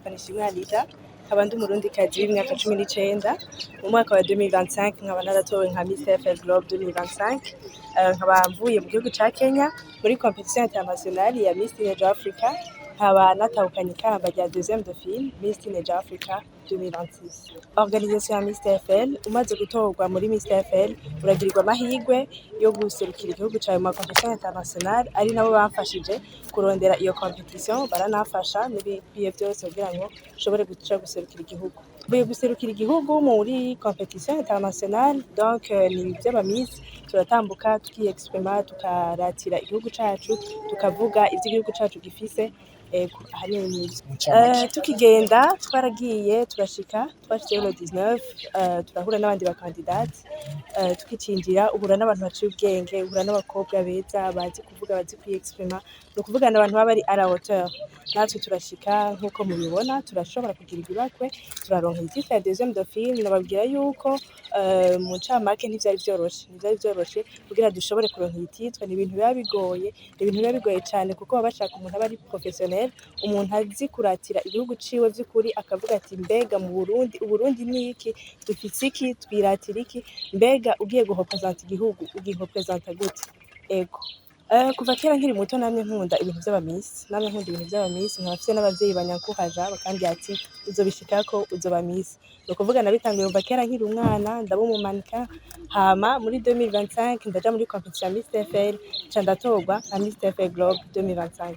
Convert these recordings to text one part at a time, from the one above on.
nitwa Nishimwe Anita nkaba ndi umurundikazi w'imyaka 19 mu mwaka wa 2025 nkaba naratowe nka Miss TFL Globe 2025 nkaba mvuye mu gihugu ca Kenya muri competition internationale ya Miss Teenage Africa nkaba natahukanye ikamba rya deuxième dauphine Miss Teenage Africa 2026. Organisation ya Miss TFL umaze gutorwa muri Miss TFL uragirirwa amahirwe yo guserukira igihugu cawe mu competition internationale ari nabo bamfashije kurondera iyo competition baranafasha n'ibihe byose kugira ngo ushobore guca guserukira igihugu. Mvuye guserukira igihugu muri competition internationale donc ni ivy'abamiss turatambuka tukiexprima tukaratira igihugu cacu tukavuga ivy'igihugu cacu gifise ahanini tukigenda twaragiye turashika twashitse le 19 turahura n'abandi bakandidate tukicinjira uhura n'abantu baciye ubwenge uhura n'abakobwa beza bazi kuvuga bazi kwiexprima no kuvuga n'abantu baba ari à la hauteur natwe turashika nkuko mubibona turashobora kugira ibibakwe turaronka igice ya deuxième dauphine nababwira yuko mu ncamake ntivyari vyoroshe kugira dushobore kuronka igititwa ni ibintu biba bigoye cyane kuko baba bashaka umuntu aba ari professionnel umuntu azi kuratira igihugu ciwe vy'ukuri akavuga ati mbega mu Burundi ni iki dufise iki twiratira iki mbega ugiye gurepresenter igihugu ugirepresenter gute ego kuva kera nkiri muto namwe nkunda ibintu vy'abamiss nkafise n'abavyeyi banyankuhaja bakandi ati uzobishikako uzoba miss no kuvuga nabitangiye kuva kera nkiri umwana ndaba umumanika hama muri 2025 ndaja muri competition Miss TFL ca ndatorwa nka Miss TFL Globe 2025.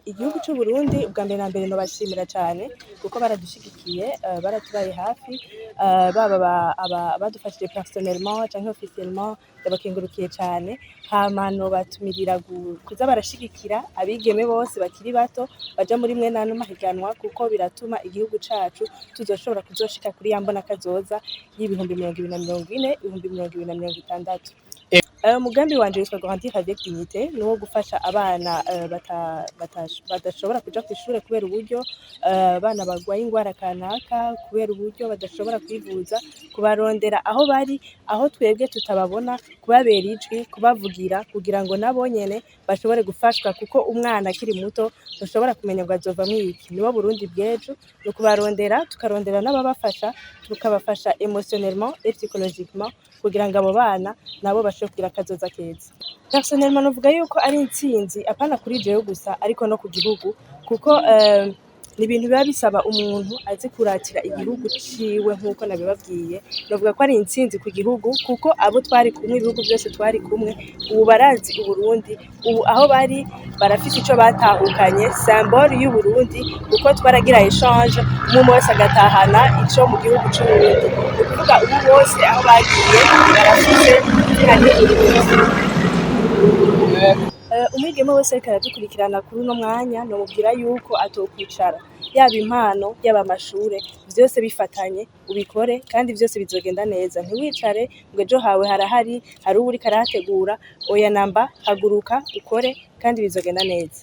Igihugu c'u Burundi ubwa mbere na mbere no bashimira cyane kuko baradushigikiye baratubaye hafi baba badufashije personnellement canke officiellement ndabakengurukiye cyane hama no batumirira kuza barashigikira abigeme bose bakiri bato baja muri mwe nano mahiganwa kuko biratuma igihugu cacu tuzoshobora kuzoshika kuri yambona kazoza y'ibihumbi 2040 ibihumbi 2060. Umugambi wanje witwa Grandir avec dignité nuwo gufasha abana badashobora kuja kw'ishure kubera uburyo abana bagwaye ingwara kanaka kubera uburyo badashobora kwivuza kubarondera aho bari aho twebwe tutababona kubabera ijwi kubavugira kugira ngo nabo nyene bashobore gufashwa kuko umwana akiri muto dushobora kumenya ngo azovamwo iki nibo Burundi bw'ejo no kubarondera tukarondera n'ababafasha tukabafasha émotionnellement et psychologiquement kugira ngo abo bana nabo bashobore kugira akazoza keza. Personnellement novuga yuko ari intsinzi apana kuri jewe gusa ariko no ku gihugu kuko ni ibintu biba bisaba umuntu azi kuratira igihugu ciwe nkuko nabibabwiye novuga ko ari intsinzi ku gihugu kuko abo twari kumwe ibihugu byose twari kumwe ubu barazi Uburundi ubu aho bari barafise ico batahukanye symbole y'u Burundi kuko twaragira échange umwe wese agatahana ico mu gihugu c'u Burundi kuvuga ubu bose aho bagiye barafise umwigeme wese ariko aradukurikirana kuri uno mwanya nomubwira yuko atokwicara yaba impano yaba amashure vyose bifatanye ubikore kandi vyose bizogenda neza ntiwicare ngo ejo hawe hari uwuriko arahategura oya namba haguruka ukore kandi bizogenda neza.